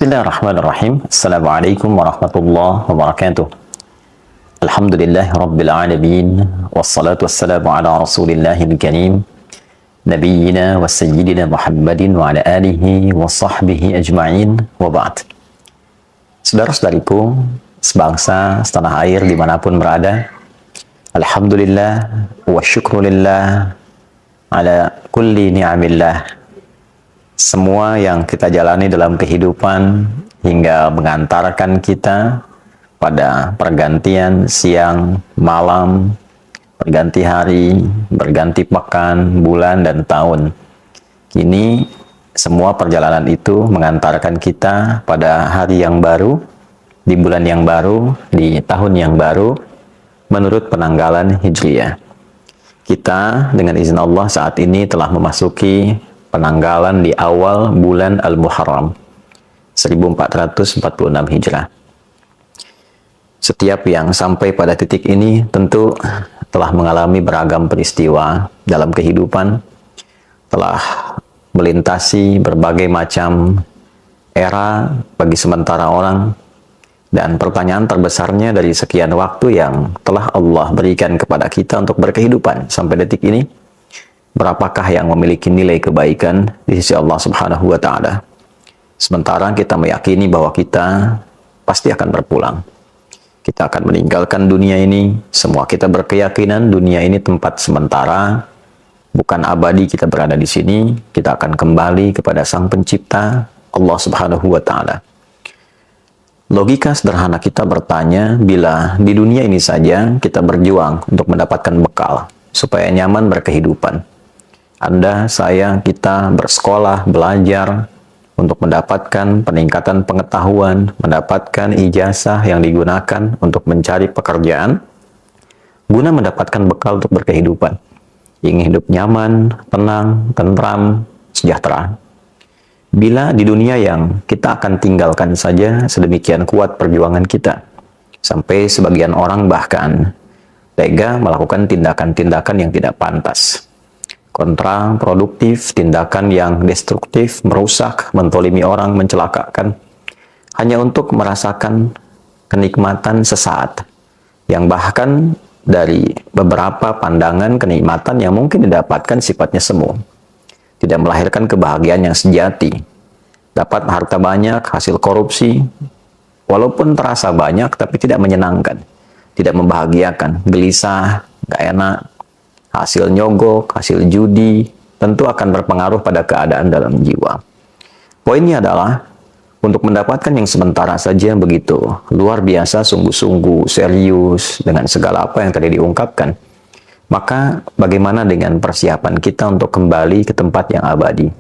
Bismillahirrahmanirrahim. Assalamualaikum warahmatullahi wabarakatuh. Alhamdulillah Rabbil alamin. Wassalatu wassalamu ala rasulillahil karim. Nabiyyina wa sayyidina Muhammadin wa ala alihi wa sahbihi ajma'in wa ba'd. Saudara-saudariku, sebangsa, setanah air dimanapun berada, Alhamdulillah wa syukrulillah ala kulli ni'amillah. Semua yang kita jalani dalam kehidupan hingga mengantarkan kita pada pergantian siang, malam, berganti hari, berganti pekan, bulan, dan tahun. Kini semua perjalanan itu mengantarkan kita pada hari yang baru, di bulan yang baru, di tahun yang baru, menurut penanggalan Hijriyah. Kita dengan izin Allah saat ini telah memasuki penanggalan di awal bulan Al-Muharram 1446 Hijrah. Setiap yang sampai pada titik ini tentu telah mengalami beragam peristiwa dalam kehidupan, telah melintasi berbagai macam era bagi sementara orang, dan pertanyaan terbesarnya dari sekian waktu yang telah Allah berikan kepada kita untuk berkehidupan sampai detik ini, berapakah yang memiliki nilai kebaikan di sisi Allah Subhanahu wa Ta'ala? Sementara kita meyakini bahwa kita pasti akan berpulang. Kita akan meninggalkan dunia ini. Semua kita berkeyakinan dunia ini tempat sementara, bukan abadi kita berada di sini. Kita akan kembali kepada Sang Pencipta, Allah Subhanahu wa Ta'ala. Logika sederhana kita bertanya, bila di dunia ini saja kita berjuang untuk mendapatkan bekal supaya nyaman berkehidupan, Anda, saya, kita bersekolah, belajar untuk mendapatkan peningkatan pengetahuan, mendapatkan ijazah yang digunakan untuk mencari pekerjaan, guna mendapatkan bekal untuk berkehidupan. Ingin hidup nyaman, tenang, tentram, sejahtera. Bila di dunia yang kita akan tinggalkan saja sedemikian kuat perjuangan kita, sampai sebagian orang bahkan tega melakukan tindakan-tindakan yang tidak pantas, kontraproduktif, tindakan yang destruktif, merusak, mentolimi orang, mencelakakan, hanya untuk merasakan kenikmatan sesaat, yang bahkan dari beberapa pandangan kenikmatan yang mungkin didapatkan sifatnya semu, tidak melahirkan kebahagiaan yang sejati. Dapat harta banyak, hasil korupsi, walaupun terasa banyak, tapi tidak menyenangkan, tidak membahagiakan, gelisah, gak enak. Hasil nyogok, hasil judi, tentu akan berpengaruh pada keadaan dalam jiwa. Poinnya adalah, untuk mendapatkan yang sementara saja begitu luar biasa, sungguh-sungguh, serius, dengan segala apa yang tadi diungkapkan, maka bagaimana dengan persiapan kita untuk kembali ke tempat yang abadi,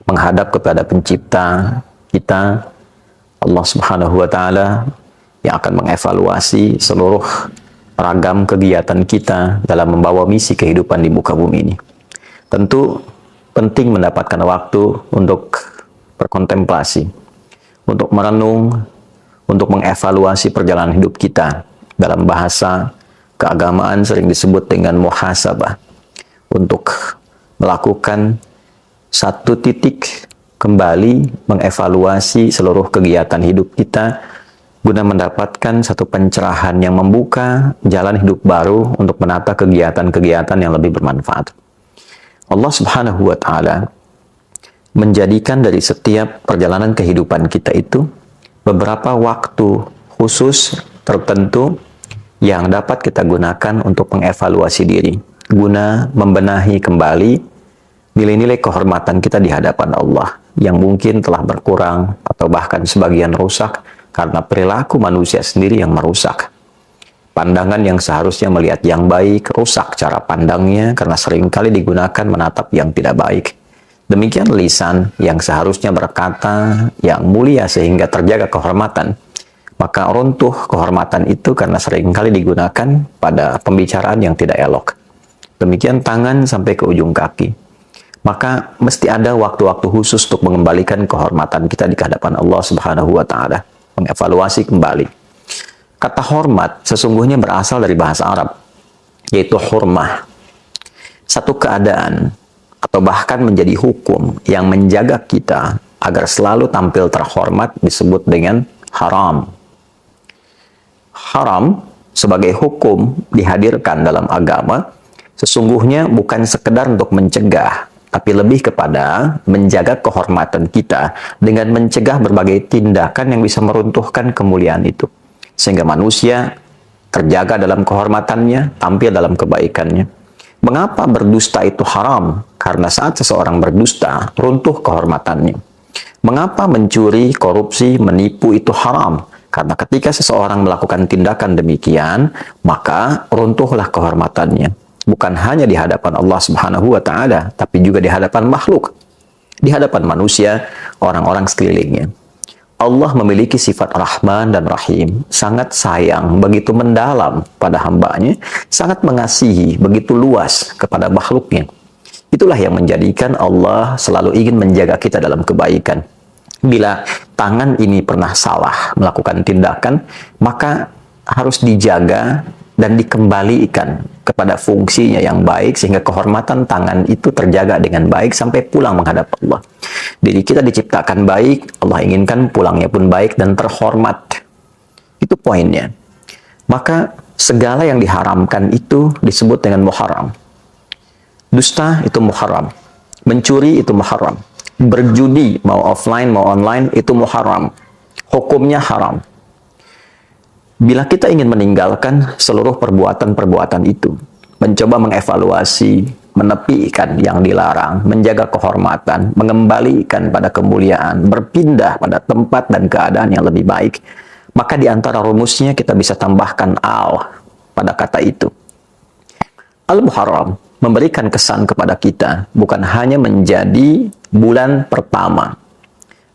menghadap kepada Pencipta kita, Allah Subhanahu wa Ta'ala, yang akan mengevaluasi seluruh ragam kegiatan kita dalam membawa misi kehidupan di muka bumi ini. Tentu penting mendapatkan waktu untuk berkontemplasi, untuk merenung, untuk mengevaluasi perjalanan hidup kita. Dalam bahasa keagamaan sering disebut dengan muhasabah, untuk melakukan satu titik kembali mengevaluasi seluruh kegiatan hidup kita, guna mendapatkan satu pencerahan yang membuka jalan hidup baru untuk menata kegiatan-kegiatan yang lebih bermanfaat. Allah Subhanahu wa Ta'ala menjadikan dari setiap perjalanan kehidupan kita itu beberapa waktu khusus tertentu yang dapat kita gunakan untuk mengevaluasi diri, guna membenahi kembali nilai-nilai kehormatan kita di hadapan Allah yang mungkin telah berkurang atau bahkan sebagian rusak karena perilaku manusia sendiri yang merusak. Pandangan yang seharusnya melihat yang baik, rusak cara pandangnya karena seringkali digunakan menatap yang tidak baik. Demikian lisan yang seharusnya berkata yang mulia sehingga terjaga kehormatan, maka runtuh kehormatan itu karena seringkali digunakan pada pembicaraan yang tidak elok. Demikian tangan sampai ke ujung kaki. Maka mesti ada waktu-waktu khusus untuk mengembalikan kehormatan kita di hadapan Allah Subhanahu wa Ta'ala, mengevaluasi kembali. Kata hormat sesungguhnya berasal dari bahasa Arab, yaitu hurmah. Satu keadaan atau bahkan menjadi hukum yang menjaga kita agar selalu tampil terhormat disebut dengan haram. Haram sebagai hukum dihadirkan dalam agama sesungguhnya bukan sekedar untuk mencegah, tapi lebih kepada menjaga kehormatan kita dengan mencegah berbagai tindakan yang bisa meruntuhkan kemuliaan itu. Sehingga manusia terjaga dalam kehormatannya, tampil dalam kebaikannya. Mengapa berdusta itu haram? Karena saat seseorang berdusta, runtuh kehormatannya. Mengapa mencuri, korupsi, menipu itu haram? Karena ketika seseorang melakukan tindakan demikian, maka runtuhlah kehormatannya. Bukan hanya di hadapan Allah Subhanahu wa Ta'ala, tapi juga di hadapan makhluk, di hadapan manusia, orang-orang sekelilingnya. Allah memiliki sifat Rahman dan Rahim, sangat sayang, begitu mendalam pada hambanya, sangat mengasihi, begitu luas kepada makhluknya. Itulah yang menjadikan Allah selalu ingin menjaga kita dalam kebaikan. Bila tangan ini pernah salah melakukan tindakan, maka harus dijaga dan dikembalikan kepada fungsinya yang baik, sehingga kehormatan tangan itu terjaga dengan baik sampai pulang menghadap Allah. Diri kita diciptakan baik, Allah inginkan pulangnya pun baik dan terhormat. Itu poinnya. Maka segala yang diharamkan itu disebut dengan muharram. Dusta itu muharram, mencuri itu muharram, berjudi mau offline mau online itu muharram, hukumnya haram. Bila kita ingin meninggalkan seluruh perbuatan-perbuatan itu, mencoba mengevaluasi, menepikan yang dilarang, menjaga kehormatan, mengembalikan pada kemuliaan, berpindah pada tempat dan keadaan yang lebih baik, maka di antara rumusnya kita bisa tambahkan al pada kata itu. Al-Muharram memberikan kesan kepada kita bukan hanya menjadi bulan pertama,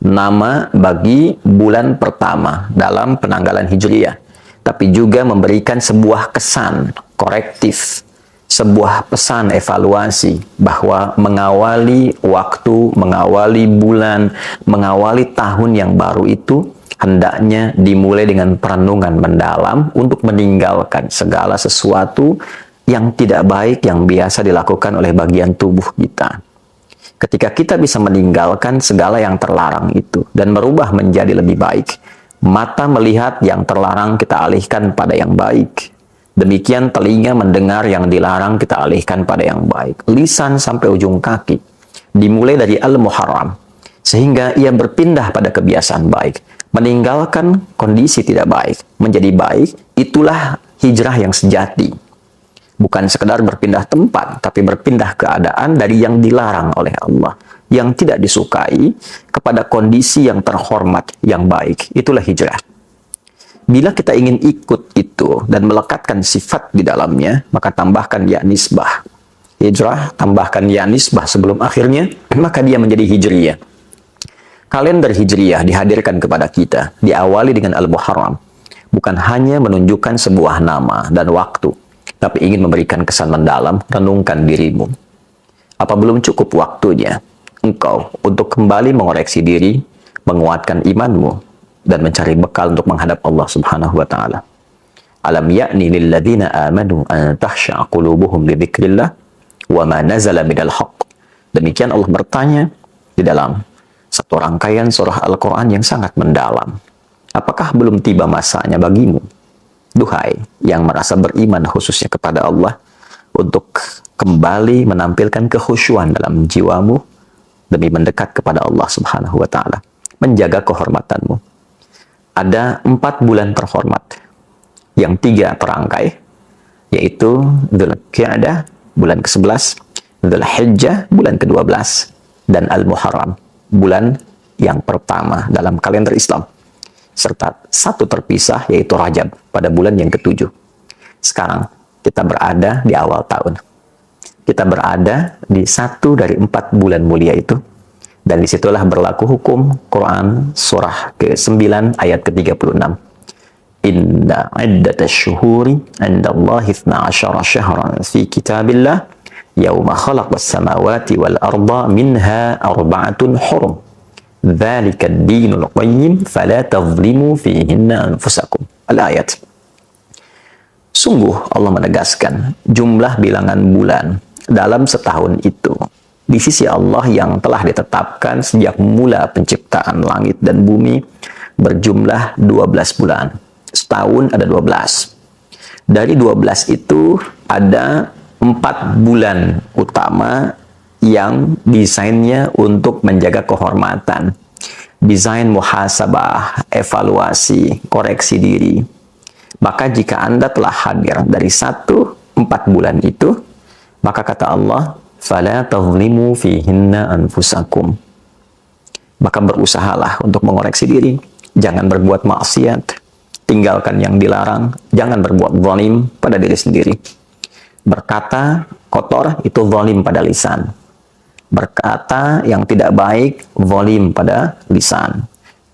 nama bagi bulan pertama dalam penanggalan Hijriyah, tapi juga memberikan sebuah kesan korektif, sebuah pesan evaluasi bahwa mengawali waktu, mengawali bulan, mengawali tahun yang baru itu hendaknya dimulai dengan perenungan mendalam untuk meninggalkan segala sesuatu yang tidak baik yang biasa dilakukan oleh bagian tubuh kita. Ketika kita bisa meninggalkan segala yang terlarang itu dan merubah menjadi lebih baik, mata melihat yang terlarang kita alihkan pada yang baik. Demikian telinga mendengar yang dilarang kita alihkan pada yang baik. Lisan sampai ujung kaki dimulai dari Al-Muharram, sehingga ia berpindah pada kebiasaan baik, meninggalkan kondisi tidak baik menjadi baik. Itulah hijrah yang sejati. Bukan sekedar berpindah tempat, tapi berpindah keadaan dari yang dilarang oleh Allah, yang tidak disukai, kepada kondisi yang terhormat, yang baik. Itulah hijrah. Bila kita ingin ikut itu dan melekatkan sifat di dalamnya, maka tambahkan ya nisbah. Hijrah, tambahkan ya nisbah sebelum akhirnya, maka dia menjadi hijriyah. Kalender hijriyah dihadirkan kepada kita, diawali dengan Al-Muharram. Bukan hanya menunjukkan sebuah nama dan waktu, tapi ingin memberikan kesan mendalam, renungkan dirimu. Apa belum cukup waktunya engkau untuk kembali mengoreksi diri, menguatkan imanmu, dan mencari bekal untuk menghadap Allah Subhanahu wa Ta'ala? Alam ya'ni lilladzina amanu an tahsha'a qulubuhum li dzikrillah wa ma nazala minal haqq. Demikian Allah bertanya di dalam satu rangkaian surah Al-Quran yang sangat mendalam. Apakah belum tiba masanya bagimu, duhai yang merasa beriman khususnya kepada Allah, untuk kembali menampilkan kekhusyuan dalam jiwamu demi mendekat kepada Allah Subhanahu wa Ta'ala, menjaga kehormatanmu. Ada 4 bulan terhormat, yang 3 terangkai, yaitu Dzulqa'dah bulan ke-11, Dzulhijjah bulan ke-12, dan Al-Muharram bulan yang pertama dalam kalender Islam, serta 1 terpisah yaitu Rajab pada bulan yang ke-7. Sekarang kita berada di awal tahun. Kita berada di 1 dari 4 bulan mulia itu, dan disitulah berlaku hukum Quran surah ke-9 ayat ke-36. Inna iddatash syuhuri 'indallahi 12 syahran fi kitabillah yauma khalaqas samawati wal arda minha arba'atun hurum. Dzalika ad-dinul qayyim fala tadhlimu fihinna anfusakum. Al-ayat. Sungguh Allah menegaskan jumlah bilangan bulan dalam setahun itu di sisi Allah yang telah ditetapkan sejak mula penciptaan langit dan bumi berjumlah 12 bulan. Setahun ada 12. Dari 12 itu ada 4 bulan utama yang desainnya untuk menjaga kehormatan. Desain muhasabah, evaluasi, koreksi diri. Maka jika Anda telah hadir dari 4 bulan itu, maka kata Allah, فَلَا تَظْلِمُوا فِيهِنَّ أَنفُسَكُمْ. Maka berusahalah untuk mengoreksi diri. Jangan berbuat maksiat. Tinggalkan yang dilarang. Jangan berbuat zalim pada diri sendiri. Berkata kotor itu zalim pada lisan. Berkata yang tidak baik, zalim pada lisan.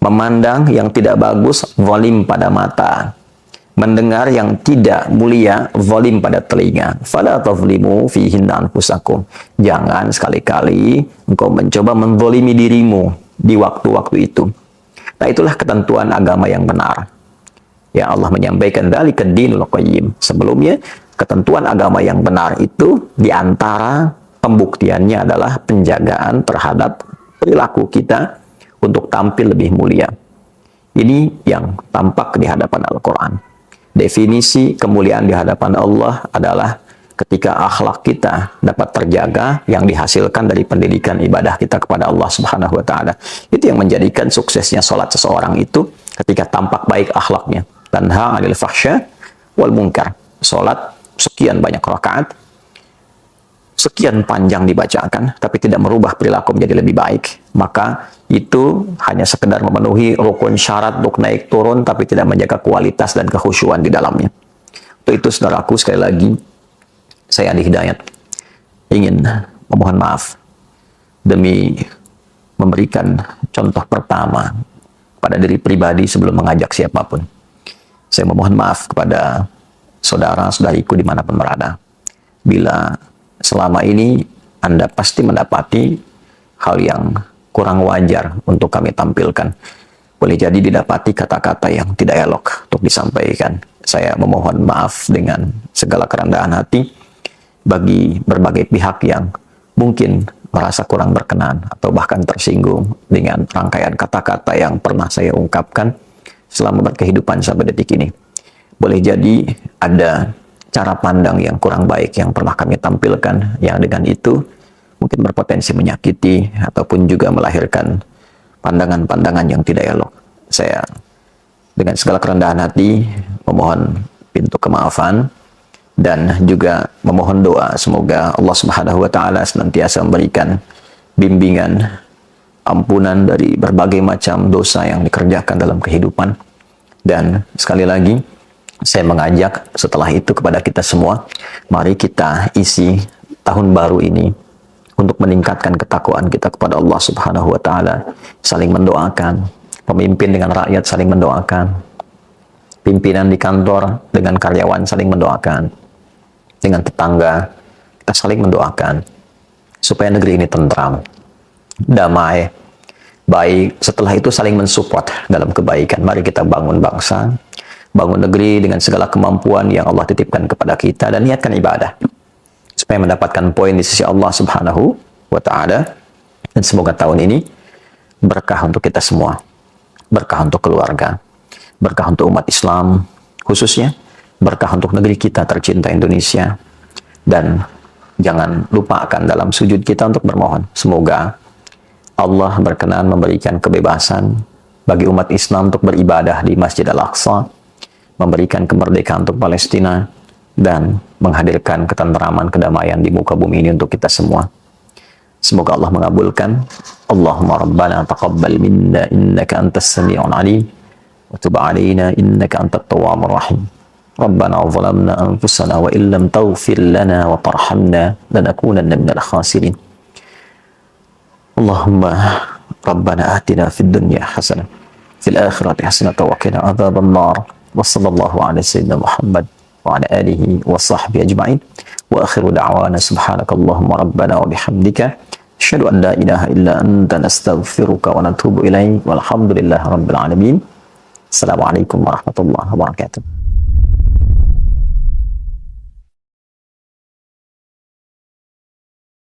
Memandang yang tidak bagus, zalim pada mata. Mendengar yang tidak mulia, zalim pada telinga. Fala tazlimu fihinna anfusakum. Jangan sekali-kali engkau mencoba menzalimi dirimu di waktu-waktu itu. Nah, itulah ketentuan agama yang benar. Ya, Allah menyampaikan dzalika dinul qayyim. Sebelumnya, ketentuan agama yang benar itu diantara pembuktiannya adalah penjagaan terhadap perilaku kita untuk tampil lebih mulia. Ini yang tampak di hadapan Al-Quran. Definisi kemuliaan di hadapan Allah adalah ketika akhlak kita dapat terjaga yang dihasilkan dari pendidikan ibadah kita kepada Allah Subhanahu wa taala. Itu yang menjadikan suksesnya salat seseorang itu ketika tampak baik akhlaknya. Tanha 'anil fahsya wal munkar. Salat sekian banyak rakaat, sekian panjang dibacakan, tapi tidak merubah perilaku menjadi lebih baik, maka itu hanya sekedar memenuhi rukun syarat untuk naik turun, tapi tidak menjaga kualitas dan kekhusyuan di dalamnya. Untuk itu, saudaraku, sekali lagi, saya Andi Hidayat ingin memohon maaf demi memberikan contoh pertama pada diri pribadi sebelum mengajak siapapun. Saya memohon maaf kepada saudara-saudariku dimanapun berada, bila selama ini Anda pasti mendapati hal yang kurang wajar untuk kami tampilkan. Boleh jadi didapati kata-kata yang tidak elok untuk disampaikan. Saya memohon maaf dengan segala kerendahan hati bagi berbagai pihak yang mungkin merasa kurang berkenan atau bahkan tersinggung dengan rangkaian kata-kata yang pernah saya ungkapkan selama berkehidupan sampai detik ini. Boleh jadi ada cara pandang yang kurang baik yang pernah kami tampilkan, yang dengan itu mungkin berpotensi menyakiti ataupun juga melahirkan pandangan-pandangan yang tidak elok. Saya dengan segala kerendahan hati memohon pintu kemaafan dan juga memohon doa semoga Allah Subhanahu wa taala senantiasa memberikan bimbingan, ampunan dari berbagai macam dosa yang dikerjakan dalam kehidupan. Dan sekali lagi saya mengajak setelah itu kepada kita semua, mari kita isi tahun baru ini untuk meningkatkan ketakwaan kita kepada Allah Subhanahu wa taala, saling mendoakan, pemimpin dengan rakyat saling mendoakan, pimpinan di kantor dengan karyawan saling mendoakan, dengan tetangga kita saling mendoakan supaya negeri ini tentram, damai, baik. Setelah itu saling mensupport dalam kebaikan. Mari kita bangun bangsa, bangun negeri dengan segala kemampuan yang Allah titipkan kepada kita dan niatkan ibadah supaya mendapatkan poin di sisi Allah Subhanahu wa taala. Dan semoga tahun ini berkah untuk kita semua, berkah untuk keluarga, berkah untuk umat Islam khususnya, berkah untuk negeri kita tercinta Indonesia. Dan jangan lupakan dalam sujud kita untuk bermohon semoga Allah berkenan memberikan kebebasan bagi umat Islam untuk beribadah di Masjid Al-Aqsa, memberikan kemerdekaan untuk Palestina, dan menghadirkan ketentraman, kedamaian di muka bumi ini untuk kita semua. Semoga Allah mengabulkan. Allahumma rabbana taqabbal minna innaka antas sami'un alim wa tub alaina innaka antat tawwabur rahim. Rabbana zalamna anfusana wa illam taghfir lana wa tarhamna lanakunanna minal khasirin. Allahumma rabbana atina fid dunya hasanah fil akhirati hasanah wa qina adzaban nar. Wa sallallahu ala sayyidina Muhammad wa ala alihi wa sahbihi ajma'in. Wa akhiru da'wana subhanakallahumma rabbana wa bihamdika asyhadu an la ilaha illa anta nastaghfiruka wa natubu ilaik. Walhamdulillahi rabbil alamin. Assalamualaikum warahmatullahi wabarakatuh.